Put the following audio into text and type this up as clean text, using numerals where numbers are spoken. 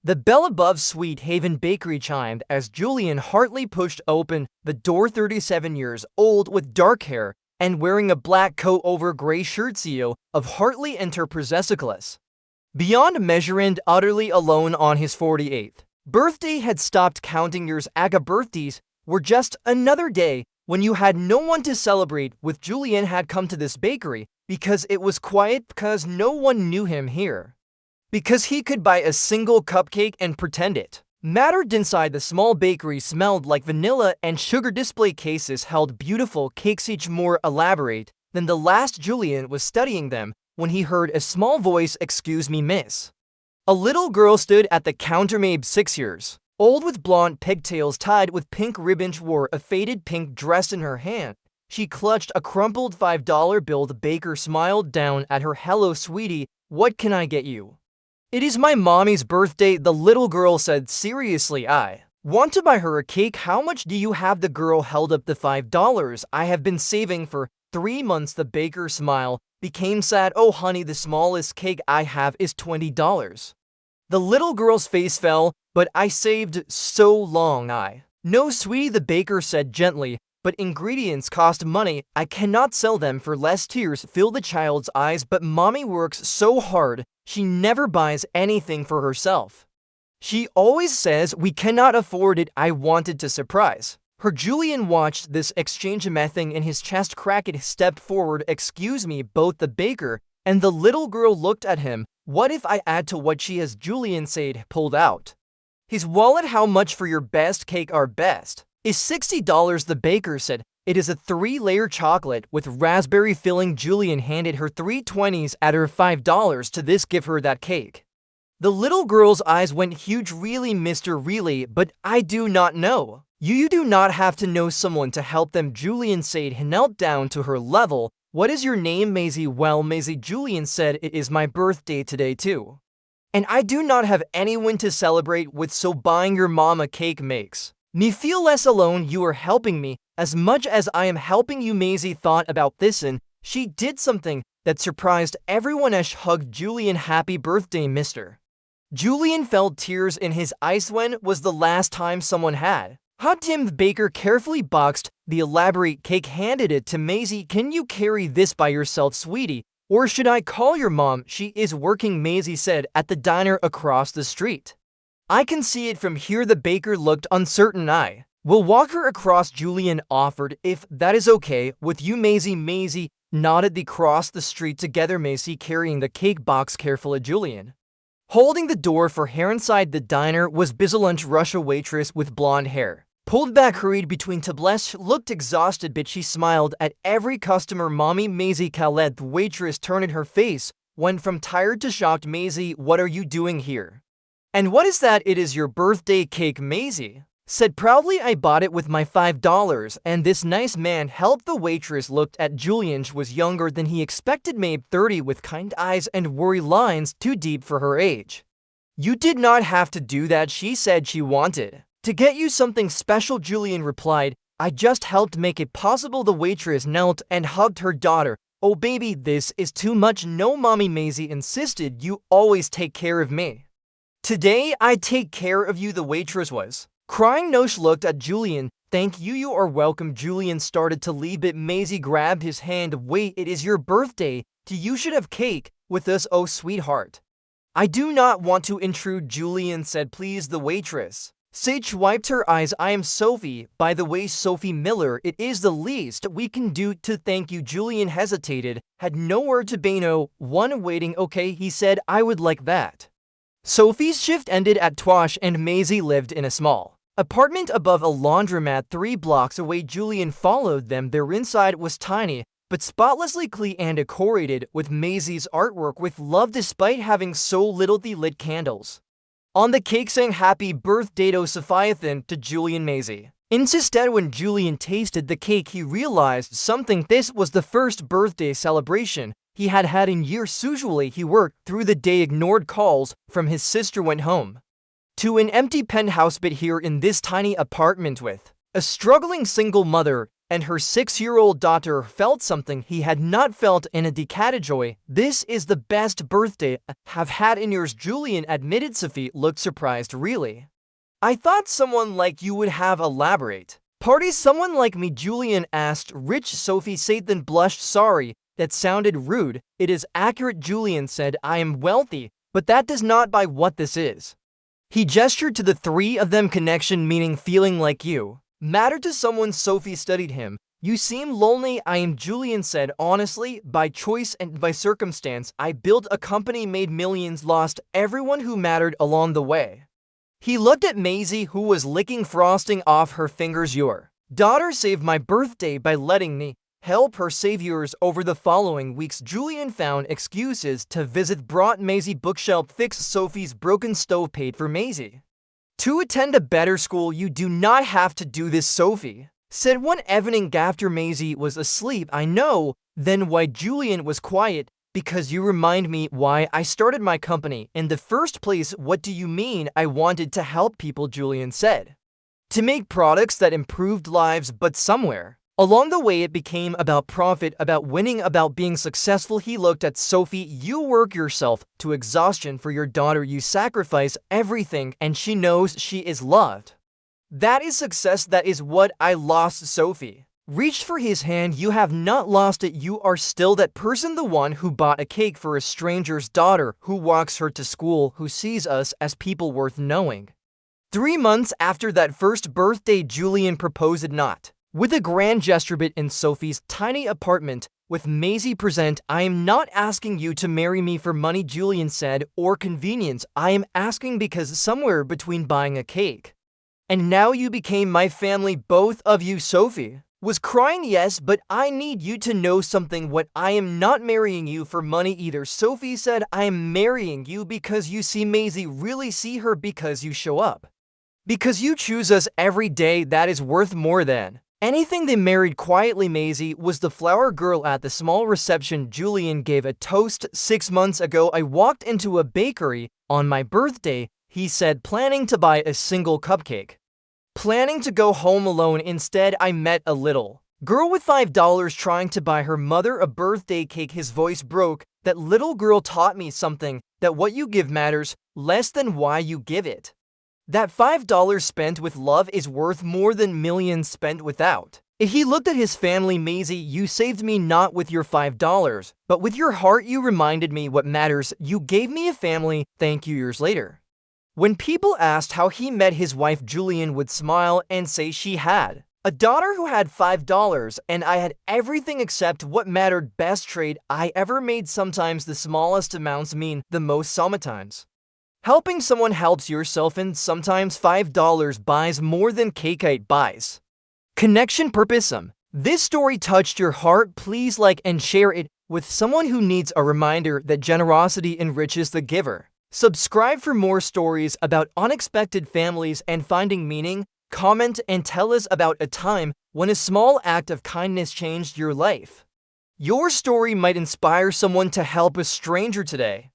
The bell above Sweet Haven Bakery chimed as Julian Hartley pushed open the door. 37 years old with dark hair and wearing a black coat over gray shirt, CEO of Hartley Enterprises. Beyond measure and utterly alone on his 48th birthday, had stopped counting years. Aga birthdays were just another day when you had no one to celebrate with. Julian had come to this bakery because it was quiet, because no one knew him here, because he could buy a single cupcake and pretend it mattered. Inside the small bakery smelled like vanilla, and sugar display cases held beautiful cakes, each more elaborate than the last. Julian was studying them when he heard a small voice. "Excuse me, miss." A little girl stood at the counter, maybe 6 years old, with blonde pigtails tied with pink ribbons, wore a faded pink dress. In her hand, she clutched a crumpled $5 bill. The baker smiled down at her. "Hello, sweetie, what can I get you?" "It is my mommy's birthday," the little girl said seriously. "I want to buy her a cake. How much do you have?" The girl held up the $5. "I have been saving for 3 months." The baker's smile became sad. "Oh, honey, the smallest cake I have is $20. The little girl's face fell. "But I saved so long." "I know, sweetie," the baker said gently, "but ingredients cost money. I cannot sell them for less." Tears filled the child's eyes. "But mommy works so hard. She never buys anything for herself. She always says we cannot afford it." I wanted to surprise her. Julian watched this exchange. Something in his chest cracked. He stepped forward. "Excuse me." Both the baker and the little girl looked at him. "What if I add to what she has?" Julian said, pulled out his wallet. "How much for your best cake?" "Our best is $60. The baker said. "It is a 3-layer chocolate with raspberry filling." Julian handed her 3 20s. "Add her $5 to this. Give her that cake." The little girl's eyes went huge. "Really, mister, really? But I do not know." You do not have to know someone to help them," Julian said. He knelt down to her level. "What is your name?" "Maisie." "Well, Maisie," Julian said, "it is my birthday today too, and I do not have anyone to celebrate with, so buying your mom a cake makes me feel less alone. You are helping me as much as I am helping you." Maisie thought about this, and she did something that surprised everyone as she hugged Julian. "Happy birthday, mister." Julian felt tears in his eyes. When was the last time someone had hugged him? The baker carefully boxed the elaborate cake, handed it to Maisie. "Can you carry this by yourself, sweetie? Or should I call your mom?" "She is working," Maisie said, "at the diner across the street. I can see it from here." The baker looked uncertain. "I will walk her across," Julian offered, "if that is okay with you." Maisie nodded. They crossed the street together, Maisie carrying the cake box carefully, Julian holding the door for her. Inside the diner was busy. Lunch rush. A waitress with blonde hair pulled back hurried between tables. She looked exhausted, but she smiled at every customer. "Mommy." Maisie Khaled, the waitress, turned. Her face went from tired to shocked. "Maisie, what are you doing here? And what is that?" "It is your birthday cake," Maisie said proudly. "I bought it with my $5, and this nice man helped." The waitress looked at Julian. She was younger than he expected, maybe 30, with kind eyes and worry lines too deep for her age. "You did not have to do that. She said she wanted to get you something special," Julian replied. "I just helped make it possible." The waitress knelt and hugged her daughter. "Oh, baby, this is too much." "No, mommy," Maisie insisted. "You always take care of me. Today, I take care of you." The waitress was crying. "No." She looked at Julian. "Thank you. You are welcome." Julian started to leave, but Maisie grabbed his hand. "Wait, it is your birthday. You should have cake with us." "Oh, sweetheart, I do not want to intrude," Julian said. "Please." The waitress Sage wiped her eyes. "I am Sophie, by the way, Sophie Miller. It is the least we can do to thank you." Julian hesitated, had nowhere to be. "No one waiting." "Okay," he said, "I would like that." Sophie's shift ended at 12, and Maisie lived in a small apartment above a laundromat 3 blocks away. Julian followed them. Their inside was tiny, but spotlessly clean and decorated with Maisie's artwork with love. Despite having so little, they lit candles on the cake saying "Happy birthday to Sophiathan" to Julian. Maisie insisted. When Julian tasted the cake, he realized something. This was the first birthday celebration he had had in years. Usually, he worked through the day, ignored calls from his sister, went home to an empty penthouse, but here in this tiny apartment with a struggling single mother, and her 6-year-old daughter felt something he had not felt in a decade. Joy, this is the best birthday I've had in years, Julian admitted. Sophie looked surprised. Really? I thought someone like you would have elaborate. Party someone like me, Julian asked. Rich, Sophie said, then blushed. Sorry, that sounded rude. It is accurate, Julian said. I am wealthy, but that does not buy what this is. He gestured to the three of them. Connection, meaning feeling like you matter to someone. Sophie studied him. You seem lonely. I am, Julian said. Honestly, by choice and by circumstance. I built a company, made millions, lost everyone who mattered along the way. He looked at Maisie, who was licking frosting off her fingers. Your daughter saved my birthday by letting me help her save yours. Over the following weeks, Julian found excuses to visit, brought Maisie bookshelf, fixed Sophie's broken stove, paid for Maisie to attend a better school. You do not have to do this, Sophie said one evening after Maisie was asleep. I know. Then why? Julian was quiet. Because you remind me why I started my company in the first place. What do you mean? I wanted to help people, Julian said. To make products that improved lives, but somewhere along the way it became about profit, about winning, about being successful. He looked at Sophie. You work yourself to exhaustion for your daughter. You sacrifice everything, and she knows she is loved. That is success. That is what I lost. Sophie reached for his hand. You have not lost it. You are still that person, the one who bought a cake for a stranger's daughter, who walks her to school, who sees us as people worth knowing. 3 months after that first birthday, Julian proposed, not with a grand gesture, but in Sophie's tiny apartment with Maisie present. I am not asking you to marry me for money, Julian said, or convenience. I am asking because somewhere between buying a cake and now you became my family, both of you. Sophie was crying. Yes, but I need you to know something. What? I am not marrying you for money either, Sophie said. I am marrying you because you see Maisie, really see her, because you show up, because you choose us every day. That is worth more than anything. They married quietly. Maisie was the flower girl at the small reception. Julian gave a toast. 6 months ago, I walked into a bakery on my birthday, he said, planning to buy a single cupcake, planning to go home alone. Instead, I met a little girl with $5 trying to buy her mother a birthday cake. His voice broke. That little girl taught me something, that what you give matters less than why you give it. That $5 spent with love is worth more than millions spent without. He looked at his family. Maisie, you saved me not with your $5, but with your heart. You reminded me what matters. You gave me a family. Thank you. Years later, when people asked how he met his wife, Julian would smile and say she had a daughter who had $5 and I had everything except what mattered. Best trade I ever made. Sometimes the smallest amounts mean the most. Sometimes helping someone helps yourself, and sometimes $5 buys more than cake it buys. Connection, purpose. This story touched your heart. Please like and share it with someone who needs a reminder that generosity enriches the giver. Subscribe for more stories about unexpected families and finding meaning. Comment and tell us about a time when a small act of kindness changed your life. Your story might inspire someone to help a stranger today.